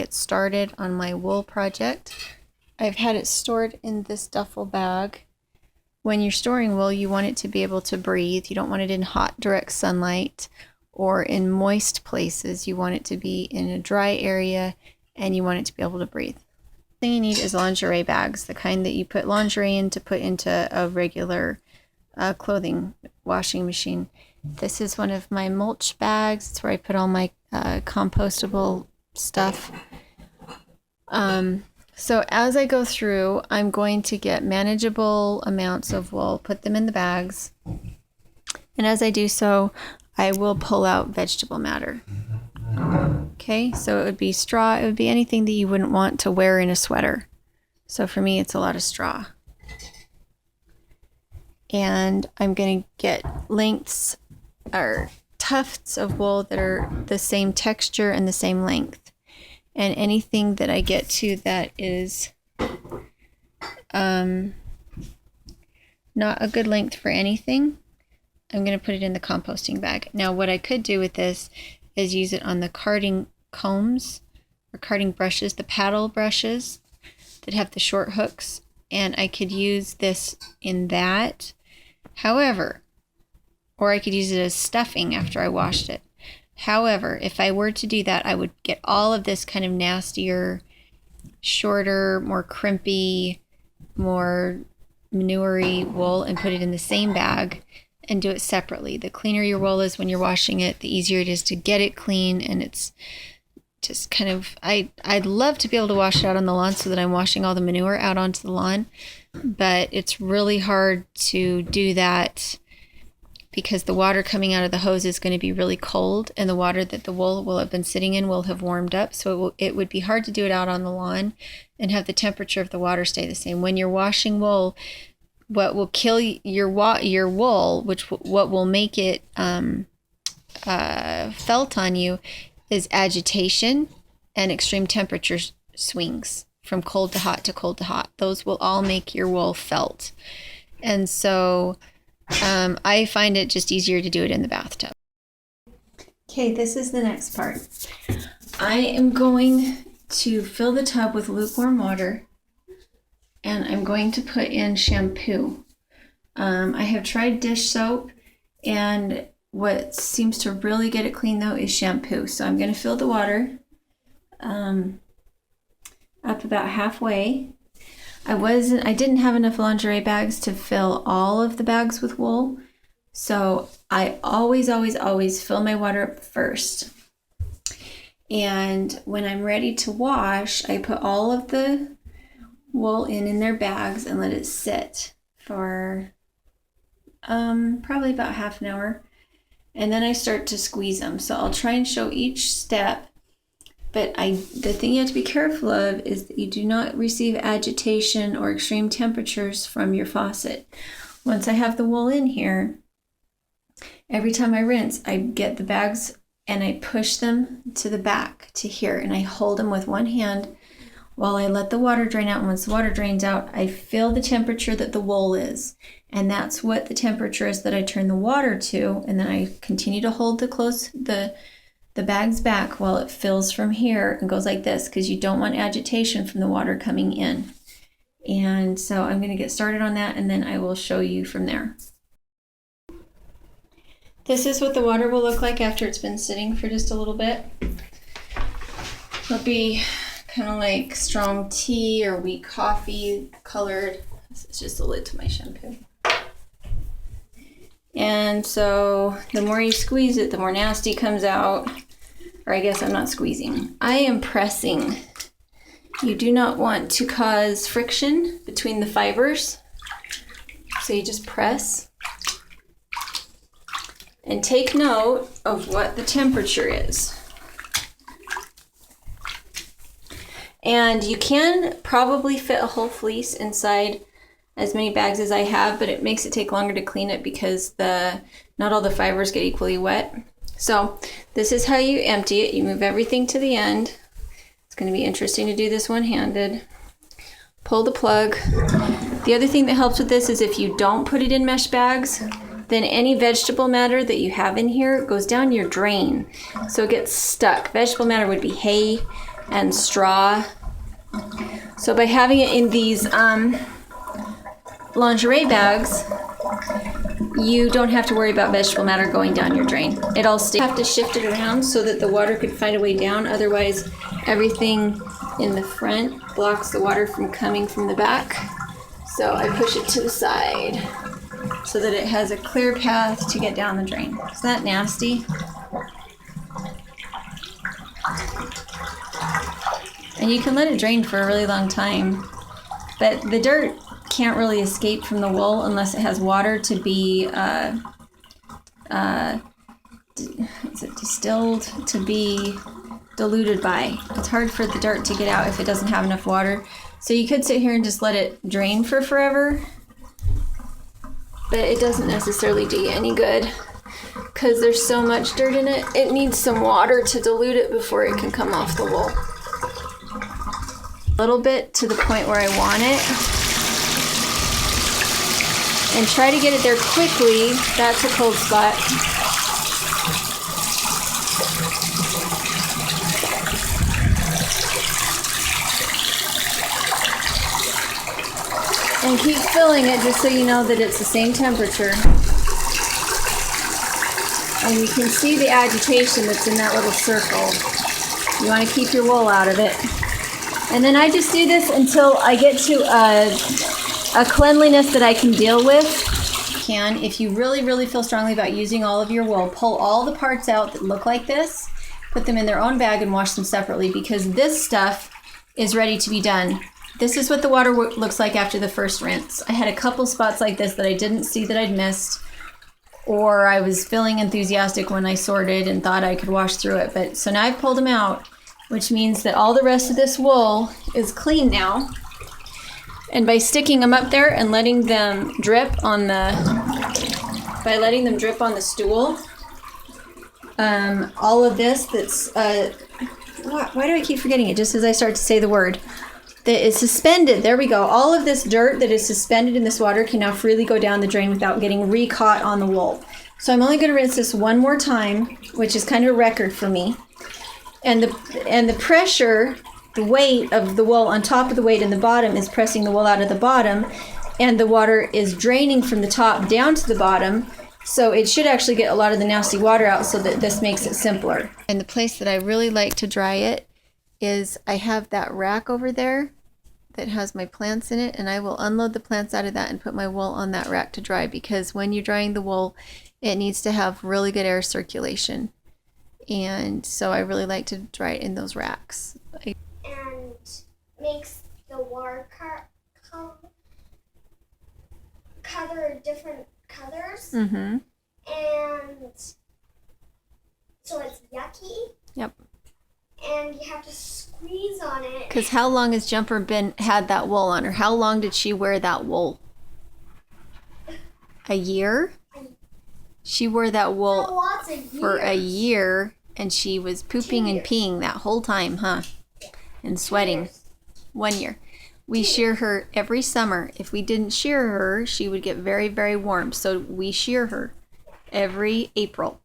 Get started on my wool project. I've had it stored in this duffel bag. When you're storing wool, you want it to be able to breathe. You don't want it in hot, direct sunlight or in moist places. You want it to be in a dry area, and you want it to be able to breathe. The thing you need is lingerie bags, the kind that you put lingerie in to put into a regular clothing washing machine. This is one of my mulch bags. It's where I put all my compostable stuff. So as I go through, I'm going to get manageable amounts of wool, put them in the bags, and as I do so, I will pull out vegetable matter. Okay, so it would be straw, it would be anything that you wouldn't want to wear in a sweater. So for me, it's a lot of straw. And I'm going to get lengths or tufts of wool that are the same texture and the same length. And anything that I get to that is not a good length for anything, I'm going to put it in the composting bag. Now what I could do with this is use it on the carding combs or carding brushes, the paddle brushes that have the short hooks, and I could use this in that. However, or I could use it as stuffing after I washed it. However, if I were to do that, I would get all of this kind of nastier, shorter, more crimpy, more manure-y wool and put it in the same bag and do it separately. The cleaner your wool is when you're washing it, the easier it is to get it clean, and it's just kind of, I'd love to be able to wash it out on the lawn so that I'm washing all the manure out onto the lawn, but it's really hard to do that because the water coming out of the hose is going to be really cold, and the water that the wool will have been sitting in will have warmed up. So it would be hard to do it out on the lawn and have the temperature of the water stay the same. When you're washing wool, what will kill your wool, what will make it felt on you, is agitation and extreme temperature swings from cold to hot to cold to hot. Those will all make your wool felt. And so I find it just easier to do it in the bathtub. Okay, this is the next part. I am going to fill the tub with lukewarm water, and I'm going to put in shampoo. I have tried dish soap, and what seems to really get it clean though is shampoo. So I'm going to fill the water up about halfway. I didn't have enough lingerie bags to fill all of the bags with wool, so I always fill my water up first. And when I'm ready to wash, I put all of the wool in their bags and let it sit for probably about half an hour, and then I start to squeeze them. So I'll try and show each step. But the thing you have to be careful of is that you do not receive agitation or extreme temperatures from your faucet. Once I have the wool in here, every time I rinse, I get the bags and I push them to the back to here, and I hold them with one hand while I let the water drain out. And once the water drains out, I feel the temperature that the wool is. And that's what the temperature is that I turn the water to, and then I continue to hold the bags back while it fills from here and goes like this, because you don't want agitation from the water coming in. And so I'm going to get started on that, and then I will show you from there. This is what the water will look like after it's been sitting for just a little bit. It'll be kind of like strong tea or weak coffee colored. This is just the lid to my shampoo. And so the more you squeeze it, the more nasty comes out. Or I guess I'm not squeezing. I am pressing. You do not want to cause friction between the fibers. So you just press. And take note of what the temperature is. And you can probably fit a whole fleece inside as many bags as I have, but it makes it take longer to clean it because not all the fibers get equally wet. So this is how you empty it. You move everything to the end. It's going to be interesting to do this one-handed. Pull the plug. The other thing that helps with this is if you don't put it in mesh bags, then any vegetable matter that you have in here goes down your drain. So it gets stuck. Vegetable matter would be hay, and straw. So by having it in these lingerie bags, you don't have to worry about vegetable matter going down your drain. It all stays. You have to shift it around so that the water could find a way down. Otherwise, everything in the front blocks the water from coming from the back. So I push it to the side so that it has a clear path to get down the drain. Is that nasty? And you can let it drain for a really long time. But the dirt can't really escape from the wool unless it has water to be is it distilled, to be diluted by. It's hard for the dirt to get out if it doesn't have enough water. So you could sit here and just let it drain for forever, but it doesn't necessarily do you any good because there's so much dirt in it. It needs some water to dilute it before it can come off the wool. A little bit to the point where I want it. And try to get it there quickly. That's a cold spot. And keep filling it just so you know that it's the same temperature. And you can see the agitation that's in that little circle. You want to keep your wool out of it. And then I just do this until I get to a cleanliness that I can deal with. If you really, really feel strongly about using all of your wool, pull all the parts out that look like this, put them in their own bag and wash them separately because this stuff is ready to be done. This is what the water looks like after the first rinse. I had a couple spots like this that I didn't see that I'd missed, or I was feeling enthusiastic when I sorted and thought I could wash through it. But so now I've pulled them out, which means that all the rest of this wool is clean now. And by sticking them up there and letting them drip on the stool, all of this that's, why do I keep forgetting it just as I start to say the word? That is suspended. There we go. All of this dirt that is suspended in this water can now freely go down the drain without getting re-caught on the wool. So I'm only going to rinse this one more time, which is kind of a record for me. And the pressure, the weight of the wool on top of the weight in the bottom is pressing the wool out of the bottom, and the water is draining from the top down to the bottom, so it should actually get a lot of the nasty water out so that this makes it simpler. And the place that I really like to dry it is I have that rack over there that has my plants in it, and I will unload the plants out of that and put my wool on that rack to dry, because when you're drying the wool, it needs to have really good air circulation. And so I really like to dry it in those racks. And makes the water color different colors. Mm-hmm. And so it's yucky. Yep. And you have to squeeze on it. Because how long has Jumper had that wool on her? How long did she wear that wool? A year? She wore that wool for a year, and she was pooping and peeing that whole time, huh? And sweating. 1 year. We shear her every summer. If we didn't shear her, she would get very, very warm. So we shear her every April.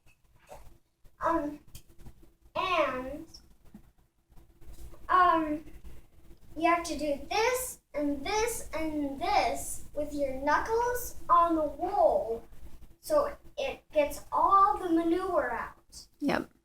You have to do this and this and this with your knuckles on the wool so it gets all the manure out. Yep.